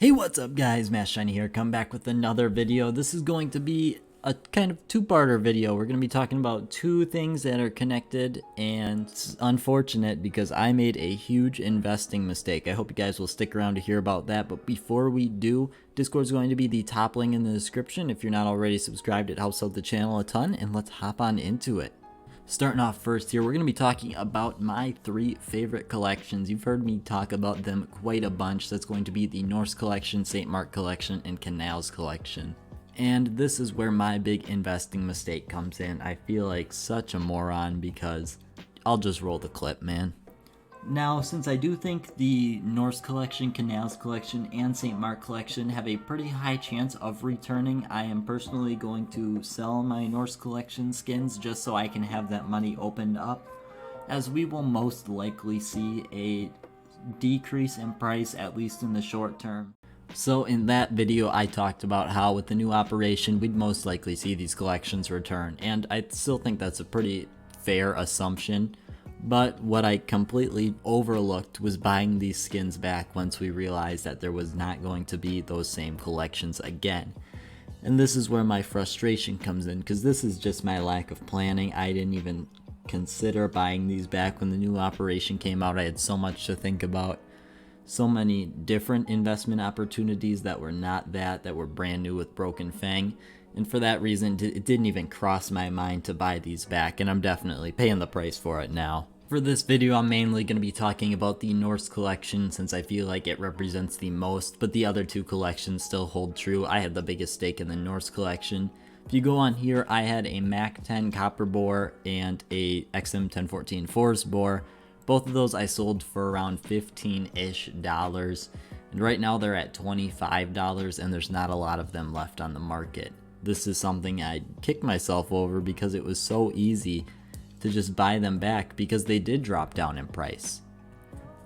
Hey, what's up guys, MassShiny here, come back with another video. This is going to be a kind of two-parter video. We're going to be talking about two things that are connected, and it's unfortunate because I made a huge investing mistake. I hope you guys will stick around to hear about that, but before we do, Discord is going to be the top link in the description. If you're not already subscribed, it helps out the channel a ton, and let's hop on into it. Starting off first here, we're going to be talking about my three favorite collections. You've heard me talk about them quite a bunch. That's going to be the Norse collection, St. Mark collection, and Canals collection. And this is where my big investing mistake comes in. I feel like such a moron because I'll just roll the clip, man. Now, since I do think the Norse collection, Canals collection, and St. Mark collection have a pretty high chance of returning, I am personally going to sell my Norse collection skins just so I can have that money opened up, as we will most likely see a decrease in price, at least in the short term. So in that video I talked about how with the new operation we'd most likely see these collections return, and I still think that's a pretty fair assumption. But what I completely overlooked was buying these skins back once we realized that there was not going to be those same collections again. And this is where my frustration comes in, because this is just my lack of planning. I didn't even consider buying these back when the new operation came out. I had so much to think about. So many different investment opportunities that were not that were brand new with Broken Fang. And for that reason, it didn't even cross my mind to buy these back, and I'm definitely paying the price for it now. For this video, I'm mainly going to be talking about the Norse collection since I feel like it represents the most, but the other two collections still hold true. I had the biggest stake in the Norse collection. If you go on here, I had a Mac 10 copper boar and a XM 1014 forest boar. Both of those I sold for around $15-ish. And right now they're at $25, and there's not a lot of them left on the market. This is something I kicked myself over because it was so easy to just buy them back because they did drop down in price.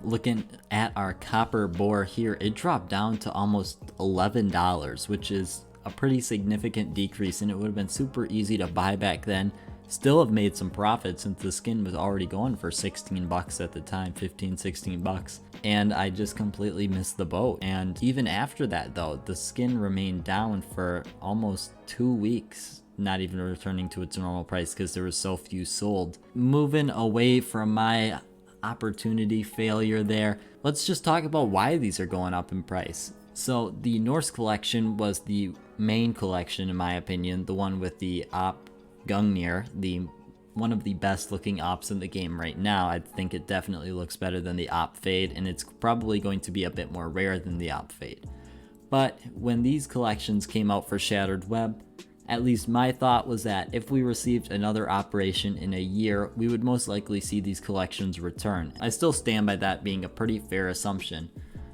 Looking at our copper boar here, it dropped down to almost $11, which is a pretty significant decrease, and it would have been super easy to buy back then. Still have made some profit since the skin was already going for 16 bucks at the time, 15, 16 bucks. And I just completely missed the boat. And even after that though, the skin remained down for almost 2 weeks, not even returning to its normal price because there was so few sold. Moving away from my opportunity failure there, let's just talk about why these are going up in price. So the Norse collection was the main collection in my opinion, the one with the op Gungnir, one of the best looking ops in the game right now. I think it definitely looks better than the op Fade, and it's probably going to be a bit more rare than the op Fade. But when these collections came out for Shattered Web, at least my thought was that if we received another operation in a year, we would most likely see these collections return. I still stand by that being a pretty fair assumption.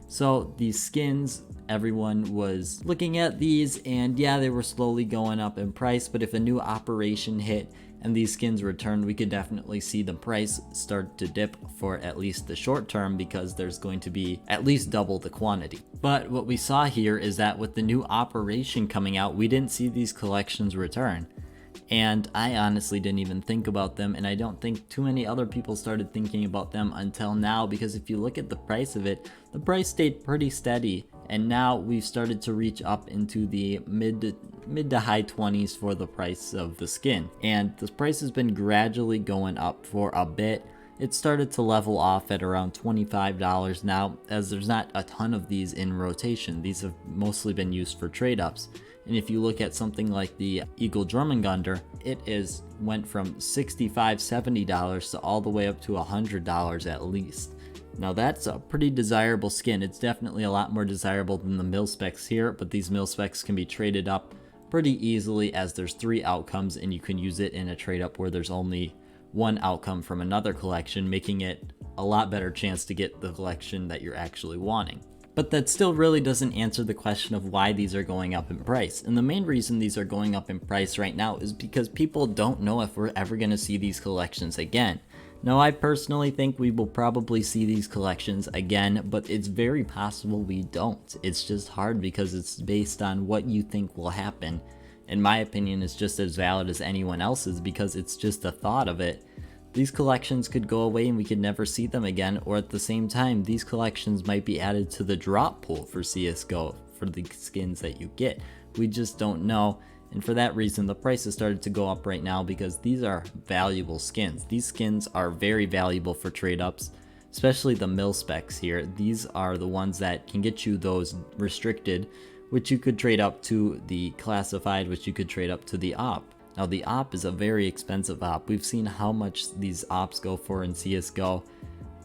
So these skins, everyone was looking at these, and yeah, they were slowly going up in price, but if a new operation hit and these skins returned, we could definitely see the price start to dip for at least the short term because there's going to be at least double the quantity. But what we saw here is that with the new operation coming out, we didn't see these collections return. And I honestly didn't even think about them, and I don't think too many other people started thinking about them until now, because if you look at the price of it, the price stayed pretty steady, and now we've started to reach up into the mid to high 20s for the price of the skin. And this price has been gradually going up for a bit. It started to level off at around $25 now, as there's not a ton of these in rotation. These have mostly been used for trade ups. And if you look at something like the Eagle Jormungandr, it went from $65, $70 to all the way up to $100 at least. Now that's a pretty desirable skin. It's definitely a lot more desirable than the mil specs here, but these mil specs can be traded up pretty easily as there's 3 outcomes, and you can use it in a trade up where there's only 1 outcome from another collection, making it a lot better chance to get the collection that you're actually wanting. But that still really doesn't answer the question of why these are going up in price. And the main reason these are going up in price right now is because people don't know if we're ever going to see these collections again. Now, I personally think we will probably see these collections again, but it's very possible we don't. It's just hard because it's based on what you think will happen. In my opinion, it's just as valid as anyone else's because it's just the thought of it these collections could go away and we could never see them again, or at the same time, these collections might be added to the drop pool for CSGO for the skins that you get. We just don't know, and for that reason, the price has started to go up right now because these are valuable skins. These skins are very valuable for trade ups, especially the mil specs here. These are the ones that can get you those restricted, which you could trade up to the classified, which you could trade up to the op. Now the op is a very expensive op. We've seen how much these ops go for in CSGO,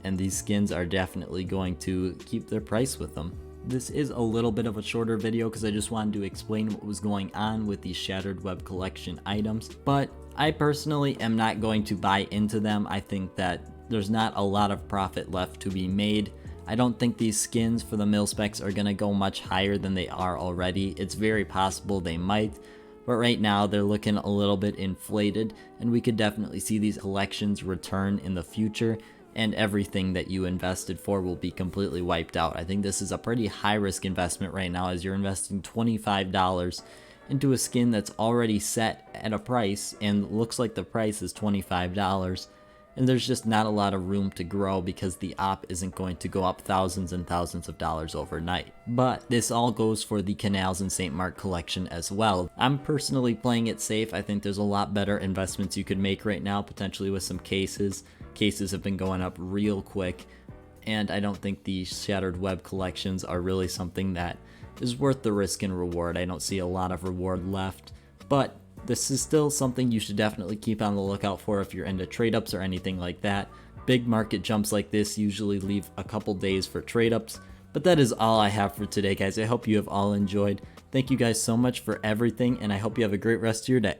and these skins are definitely going to keep their price with them. This is a little bit of a shorter video because I just wanted to explain what was going on with these Shattered Web Collection items, but I personally am not going to buy into them. I think that there's not a lot of profit left to be made. I don't think these skins for the mil specs are going to go much higher than they are already. It's very possible they might, but right now they're looking a little bit inflated, and we could definitely see these collections return in the future, and everything that you invested for will be completely wiped out. I think this is a pretty high risk investment right now, as you're investing $25 into a skin that's already set at a price, and looks like the price is $25. And there's just not a lot of room to grow because the op isn't going to go up thousands and thousands of dollars overnight. But this all goes for the Canals and St. Mark collection as well. I'm personally playing it safe. I think there's a lot better investments you could make right now, potentially with some cases. Cases have been going up real quick, and I don't think the Shattered Web collections are really something that is worth the risk and reward. I don't see a lot of reward left, but this is still something you should definitely keep on the lookout for if you're into trade ups or anything like that. Big market jumps like this usually leave a couple days for trade ups, but that is all I have for today, guys. I hope you have all enjoyed. Thank you guys so much for everything, and I hope you have a great rest of your day.